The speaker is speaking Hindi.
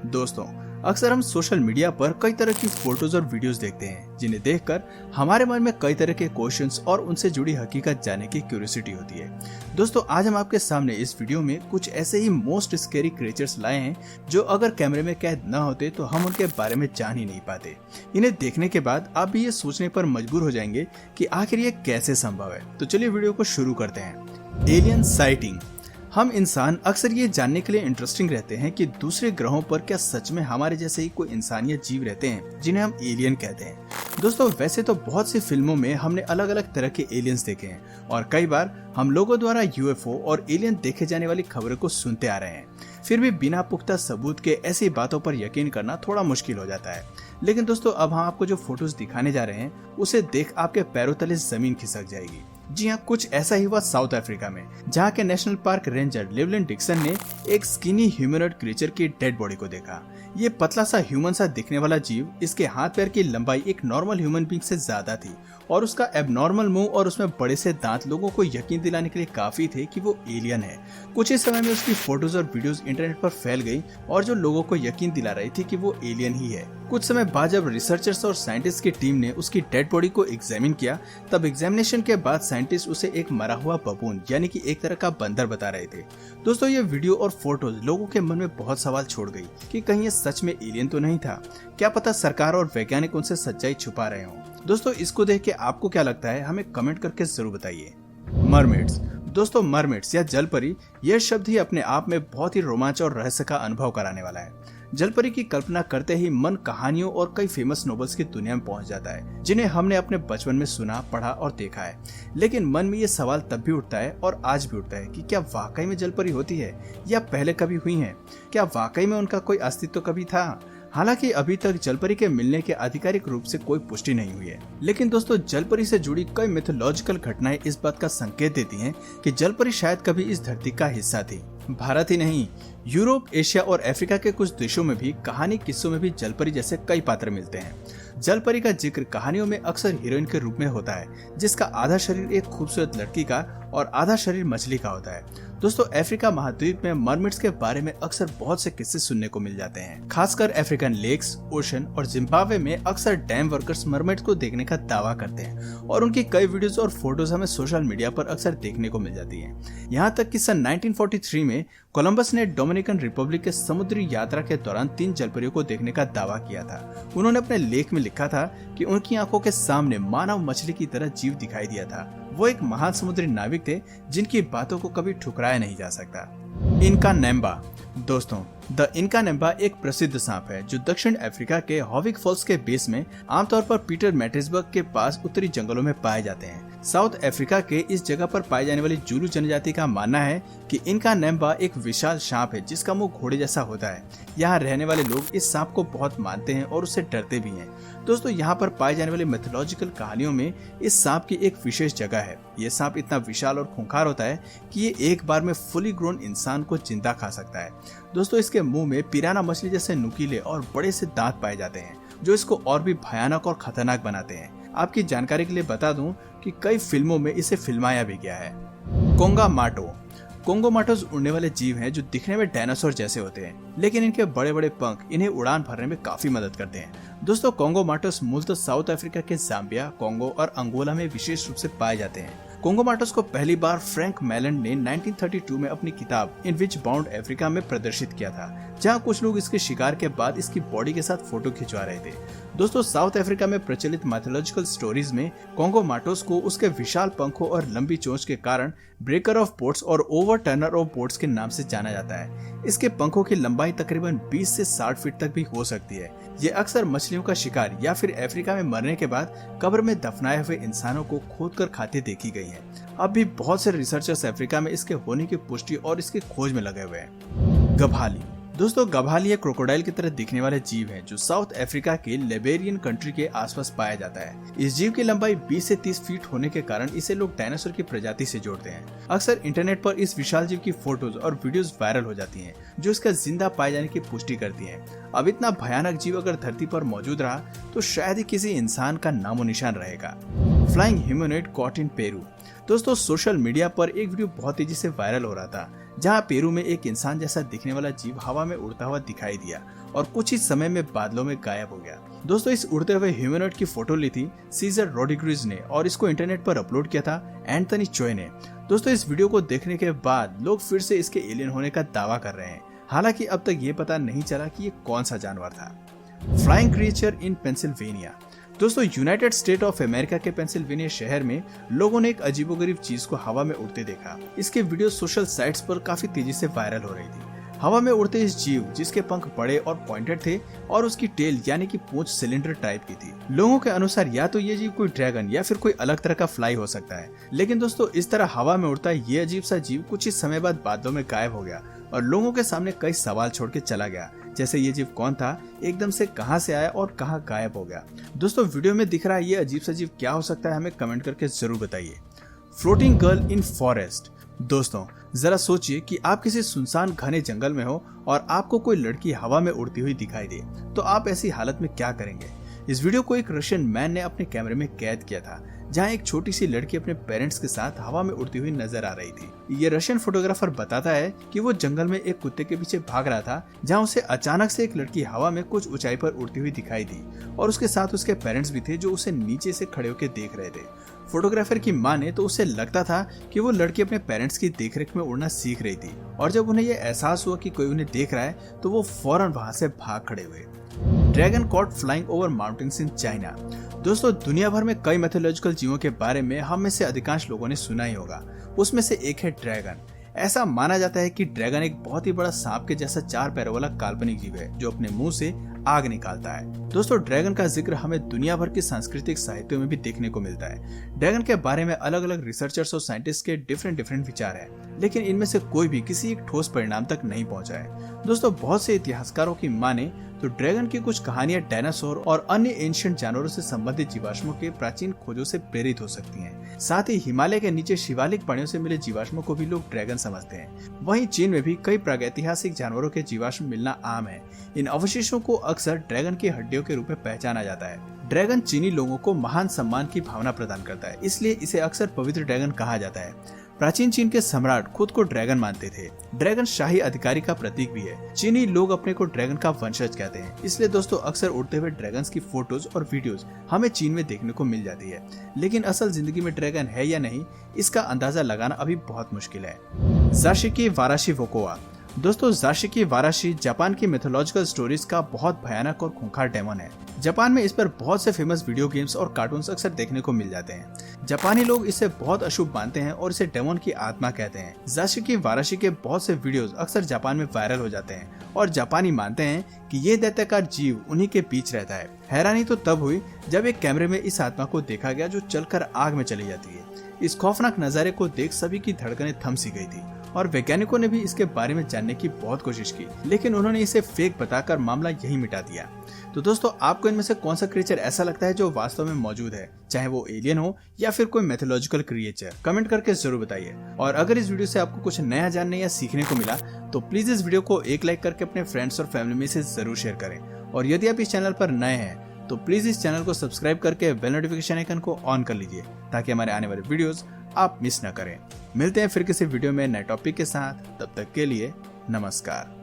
दोस्तों, अक्सर हम सोशल मीडिया पर कई तरह की फोटोज और वीडियोस देखते हैं जिन्हें देखकर हमारे मन में कई तरह के क्वेश्चंस और उनसे जुड़ी हकीकत जानने की क्यूरियोसिटी होती है। दोस्तों, आज हम आपके सामने इस वीडियो में कुछ ऐसे ही मोस्ट स्कैरी क्रिएचर्स लाए हैं जो अगर कैमरे में कैद न होते तो हम उनके बारे में जान ही नहीं पाते। इन्हें देखने के बाद आप भी ये सोचने पर मजबूर हो जाएंगे कि आखिर ये कैसे संभव है। तो चलिए वीडियो को शुरू करते हैं। Alien sighting. हम इंसान अक्सर ये जानने के लिए इंटरेस्टिंग रहते हैं कि दूसरे ग्रहों पर क्या सच में हमारे जैसे ही कोई इंसानिय जीव रहते हैं जिन्हें हम एलियन कहते हैं। दोस्तों, वैसे तो बहुत सी फिल्मों में हमने अलग अलग तरह के एलियंस देखे हैं और कई बार हम लोगों द्वारा यूएफओ और एलियन देखे जाने वाली खबरों को सुनते आ रहे हैं। फिर भी बिना पुख्ता सबूत के ऐसी बातों पर यकीन करना थोड़ा मुश्किल हो जाता है। लेकिन दोस्तों, अब हम आपको जो फोटोज दिखाने जा रहे हैं उसे देख आपके पैरों तले जमीन खिसक जाएगी। जी हाँ, कुछ ऐसा ही हुआ साउथ अफ्रीका में, जहाँ के नेशनल पार्क रेंजर लेवलिन डिक्सन ने एक स्किनी ह्यूमनॉइड क्रीचर की डेड बॉडी को देखा। ये पतला सा ह्यूमन सा दिखने वाला जीव, इसके हाथ पैर की लंबाई एक नॉर्मल ह्यूमन बीइंग से ज्यादा थी और उसका एबनॉर्मल मुंह और उसमें बड़े से दांत लोगों को यकीन दिलाने के लिए काफी थे कि वो एलियन है। कुछ ही समय में उसकी फोटोज और वीडियोस इंटरनेट पर फैल गई और जो लोगों को यकीन दिला रही थी कि वो एलियन ही है। कुछ समय बाद जब रिसर्चर्स और साइंटिस्ट की टीम ने उसकी डेड बॉडी को एग्जामिन किया, तब एग्जामिनेशन के बाद साइंटिस्ट उसे एक मरा हुआ बबून यानी कि एक तरह का बंदर बता रहे थे। दोस्तों, ये वीडियो और फोटोज लोगों के मन में बहुत सवाल छोड़ गई कि कहीं ये सच में एलियन तो नहीं था। क्या पता सरकार और वैज्ञानिक उनसे सच्चाई छुपा रहे हों। दोस्तों, इसको देख के आपको क्या लगता है, हमें कमेंट करके जरूर बताइए। मरमेड्स। दोस्तों, मरमेड्स या जलपरी, यह शब्द ही अपने आप में बहुत ही रोमांच और रहस्य का अनुभव कराने वाला है। जलपरी की कल्पना करते ही मन कहानियों और कई फेमस नॉवेल्स की दुनिया में पहुंच जाता है जिन्हें हमने अपने बचपन में सुना, पढ़ा और देखा है। लेकिन मन में ये सवाल तब भी उठता है और आज भी उठता है कि क्या वाकई में जलपरी होती है या पहले कभी हुई है? क्या वाकई में उनका कोई अस्तित्व कभी था? हालांकि अभी तक जलपरी के मिलने के आधिकारिक रूप से कोई पुष्टि नहीं हुई है। लेकिन दोस्तों, जलपरी से जुड़ी कई मिथोलॉजिकल घटनाएं इस बात का संकेत देती हैं कि जलपरी शायद कभी इस धरती का हिस्सा थी। भारत ही नहीं, यूरोप, एशिया और अफ्रीका के कुछ देशों में भी कहानी किस्सों में भी जलपरी जैसे कई पात्र मिलते हैं। जलपरी का जिक्र कहानियों में अक्सर हीरोइन के रूप में होता है, जिसका आधा शरीर एक खूबसूरत लड़की का और आधा शरीर मछली का होता है। दोस्तों, अफ्रीका महाद्वीप में मरमेड्स के बारे में अक्सर बहुत से किस्से सुनने को मिल जाते हैं। खासकर अफ्रीकन लेक्स, ओशन और जिम्बाब्वे में अक्सर डैम वर्कर्स मरमेड्स को देखने का दावा करते हैं और उनकी कई वीडियोस और फोटोज हमें सोशल मीडिया पर अक्सर देखने को मिल जाती हैं। यहाँ तक कि सन 1943 में कोलंबस ने डोमिनिकन रिपब्लिक के समुद्री यात्रा के दौरान 3 जलपरियों को देखने का दावा किया था। उन्होंने अपने लेख में लिखा था कि उनकी आंखों के सामने मानव मछली की तरह जीव दिखाई दिया था। वो एक महान समुद्री नाविक थे जिनकी बातों को कभी ठुकराया नहीं जा सकता। इनका नेम्बा। दोस्तों, द इनका नेम्बा एक प्रसिद्ध सांप है जो दक्षिण अफ्रीका के हॉविक फॉल्स के बेस में आमतौर पर पीटर मैटिसबर्ग के पास उत्तरी जंगलों में पाए जाते हैं। साउथ अफ्रीका के इस जगह पर पाई जाने वाली जुलू जनजाति का मानना है कि इनका नेम्बा एक विशाल सांप है जिसका मुंह घोड़े जैसा होता है। यहाँ रहने वाले लोग इस सांप को बहुत मानते हैं और उससे डरते भी हैं। दोस्तों, यहाँ पर पाई जाने वाली मिथोलॉजिकल कहानियों में इस सांप की एक विशेष जगह है। ये सांप इतना विशाल और खूंखार होता है कि ये एक बार में फुली ग्रोन इंसान को जिंदा खा सकता है। दोस्तों, इसके मुंह में पिराना मछली जैसे नुकीले और बड़े से दांत पाए जाते हैं जो इसको और भी भयानक और खतरनाक बनाते हैं। आपकी जानकारी के लिए बता दूं कि कई फिल्मों में इसे फिल्माया भी गया है। कोंगामाटो। कोंगोमाटोस उड़ने वाले जीव हैं जो दिखने में डायनासोर जैसे होते हैं, लेकिन इनके बड़े बड़े पंख इन्हें उड़ान भरने में काफी मदद करते हैं। दोस्तों, कोंगोमाटोस मूलतः साउथ अफ्रीका के जाम्बिया, कोंगो और अंगोला में विशेष रूप से पाए जाते हैं। कोंगोमाटोस को पहली बार फ्रैंक मैलेंड ने 1932 में अपनी किताब इन विच बाउंड अफ्रीका में प्रदर्शित किया था, जहां कुछ लोग इसके शिकार के बाद इसकी बॉडी के साथ फोटो खिंचवा रहे थे। दोस्तों, साउथ अफ्रीका में प्रचलित माइथोलॉजिकल स्टोरीज में कोंगोमाटोस को उसके विशाल पंखों और लंबी चोंच के कारण ब्रेकर ऑफ बोट्स और ओवरटर्नर ऑफ बोट्स के नाम से जाना जाता है। इसके पंखों की लंबाई तकरीबन 20 से 60 फीट तक भी हो सकती है। ये अक्सर मछलियों का शिकार या फिर अफ्रीका में मरने के बाद कब्र में दफनाए हुए इंसानों को खोदकर खाते देखी गई है। अब भी बहुत से रिसर्चर्स अफ्रीका में इसके होने की पुष्टि और इसकी खोज में लगे हुए हैं। गभाली। दोस्तों, गभाली एक क्रोकोडाइल की तरह दिखने वाले जीव है जो साउथ अफ्रीका के लिबेरियन कंट्री के आसपास पाया जाता है। इस जीव की लंबाई 20 से 30 फीट होने के कारण इसे लोग डायनासोर की प्रजाति से जोड़ते हैं। अक्सर इंटरनेट पर इस विशाल जीव की फोटोज और वीडियोस वायरल हो जाती हैं, जो इसका जिंदा पाए जाने की पुष्टि करती हैं। अब इतना भयानक जीव अगर धरती पर मौजूद रहा तो शायद ही किसी इंसान का नामो निशान रहेगा। Flying humanoid caught in Peru. दोस्तों, सोशल मीडिया पर एक वीडियो बहुत तेजी से वायरल हो रहा था जहां पेरू में एक इंसान जैसा दिखने वाला जीव हवा में उड़ता हुआ दिखाई दिया और कुछ ही समय में बादलों में गायब हो गया। दोस्तों, इस उड़ते हुए ह्यूमनॉइड की फोटो ली थी सीजर रोड्रिग्ज़ ने और इसको इंटरनेट पर अपलोड किया था एंथनी चोय ने। दोस्तों, इस वीडियो को देखने के बाद लोग फिर से इसके एलियन होने का दावा कर रहे हैं। हालांकि अब तक ये पता नहीं चला कि ये कौन सा जानवर था। फ्लाइंग क्रिएचर इन पेंसिल्वेनिया। दोस्तों, यूनाइटेड स्टेट ऑफ अमेरिका के पेंसिल्वेनिया शहर में लोगों ने एक अजीबोगरीब चीज को हवा में उड़ते देखा। इसके वीडियो सोशल साइट्स पर काफी तेजी से वायरल हो रही थी। हवा में उड़ते इस जीव, जिसके पंख बड़े और पॉइंटेड थे और उसकी टेल यानी कि पूंछ सिलेंडर टाइप की थी। लोगों के अनुसार या तो ये जीव कोई ड्रैगन या फिर कोई अलग तरह का फ्लाई हो सकता है। लेकिन दोस्तों, इस तरह हवा में उड़ता ये अजीब सा जीव कुछ ही समय बाद बादलों में गायब हो गया और लोगों के सामने कई सवाल छोड़ के चला गया, जैसे ये जीव कौन था, एकदम से कहां से आया और कहां गायब हो गया। दोस्तों, वीडियो में दिख रहा है ये अजीब सा जीव क्या हो सकता है, हमें कमेंट करके जरूर बताइए। Floating girl in forest. दोस्तों, जरा सोचिए कि आप किसी सुनसान घने जंगल में हो और आपको कोई लड़की हवा में उड़ती हुई दिखाई दे, तो आप ऐसी हालत में क्या करेंगे। इस वीडियो को एक रशियन मैन ने अपने कैमरे में कैद किया था, जहां एक छोटी सी लड़की अपने पेरेंट्स के साथ हवा में उड़ती हुई नजर आ रही थी। ये रशियन फोटोग्राफर बताता है कि वो जंगल में एक कुत्ते के पीछे भाग रहा था, जहां उसे अचानक से एक लड़की हवा में कुछ ऊंचाई पर उड़ती हुई दिखाई दी और उसके साथ उसके पेरेंट्स भी थे, जो उसे नीचे से खड़े होकर देख रहे थे। फोटोग्राफर की माने तो उसे लगता था कि वो लड़की अपने पेरेंट्स की देखरेख में उड़ना सीख रही थी और जब उन्हें यह एहसास हुआ कि कोई उन्हें देख रहा है तो वो फौरन वहां से भाग खड़े हुए। Dragon caught flying over mountains in China. दोस्तों, दुनिया भर में कई मैथोलॉजिकल जीवों के बारे में हम में से अधिकांश लोगों ने सुना ही होगा। उसमें से एक है ड्रैगन। ऐसा माना जाता है कि ड्रैगन एक बहुत ही बड़ा सांप के जैसा 4 पैरों वाला काल्पनिक जीव है, जो अपने मुंह से आग निकालता है। दोस्तों, ड्रैगन का जिक्र हमें दुनिया भर के सांस्कृतिक साहित्यों में भी देखने को मिलता है। ड्रैगन के बारे में अलग अलग रिसर्चर्स और साइंटिस्ट के डिफरेंट विचार हैं, लेकिन इनमें से कोई भी किसी एक ठोस परिणाम तक नहीं पहुंचा है। दोस्तों, बहुत से इतिहासकारों की माने तो ड्रैगन की कुछ कहानियां डायनासोर और अन्य एंशिएंट जानवरों से संबंधित जीवाश्मों के प्राचीन खोजों से प्रेरित हो सकती हैं। साथ ही हिमालय के नीचे शिवालिक पानियों से मिले जीवाश्मों को भी लोग ड्रैगन समझते हैं। वहीं चीन में भी कई प्रागैतिहासिक जानवरों के जीवाश्म मिलना आम है। इन अवशेषों को अक्सर ड्रैगन की हड्डियों के रूप में पहचाना जाता है। ड्रैगन चीनी लोगों को महान सम्मान की भावना प्रदान करता है, इसलिए इसे अक्सर पवित्र ड्रैगन कहा जाता है। प्राचीन चीन के सम्राट खुद को ड्रैगन मानते थे। ड्रैगन शाही अधिकारी का प्रतीक भी है। चीनी लोग अपने को ड्रैगन का वंशज कहते हैं। इसलिए दोस्तों, अक्सर उड़ते हुए ड्रैगन्स की फोटोज और वीडियोस हमें चीन में देखने को मिल जाती है। लेकिन असल जिंदगी में ड्रैगन है या नहीं, इसका अंदाजा लगाना अभी बहुत मुश्किल है। ज़ाशिकी वाराशी वोकोआ। दोस्तों, ज़ाशिकी वाराशी जापान की मिथोलॉजिकल स्टोरीज का बहुत भयानक और खूंखार डेमन है। जापान में इस पर बहुत से फेमस वीडियो गेम्स और कार्टून्स अक्सर देखने को मिल जाते हैं। जापानी लोग इसे बहुत अशुभ मानते हैं और इसे डेमन की आत्मा कहते हैं। ज़ाशिकी वाराशी के बहुत से वीडियोस अक्सर जापान में वायरल हो जाते हैं और जापानी मानते हैं कि ये दैत्याकार जीव उन्हीं के बीच रहता है। हैरानी तो तब हुई जब एक कैमरे में इस आत्मा को देखा गया, जो चलकर आग में चली जाती है। इस खौफनाक नजारे को देख सभी की धड़कनें थम सी गई थी और वैज्ञानिकों ने भी इसके बारे में जानने की बहुत कोशिश की, लेकिन उन्होंने इसे फेक बताकर मामला यही मिटा दिया। तो दोस्तों, आपको इनमें से कौन सा क्रिएचर ऐसा लगता है जो वास्तव में मौजूद है, चाहे वो एलियन हो या फिर कोई मैथोलॉजिकल क्रिएचर? कमेंट करके जरूर बताइए। और अगर इस वीडियो से आपको कुछ नया जानने या सीखने को मिला तो प्लीज इस वीडियो को एक लाइक करके अपने फ्रेंड्स और फैमिली में इसे जरूर शेयर करें। और यदि आप इस चैनल पर नए हैं तो प्लीज इस चैनल को सब्सक्राइब करके बेल नोटिफिकेशन आइकन को ऑन कर लीजिए, ताकि हमारे आने वाले वीडियोस आप मिस न करें। मिलते हैं फिर किसी वीडियो में नए टॉपिक के साथ, तब तक के लिए नमस्कार।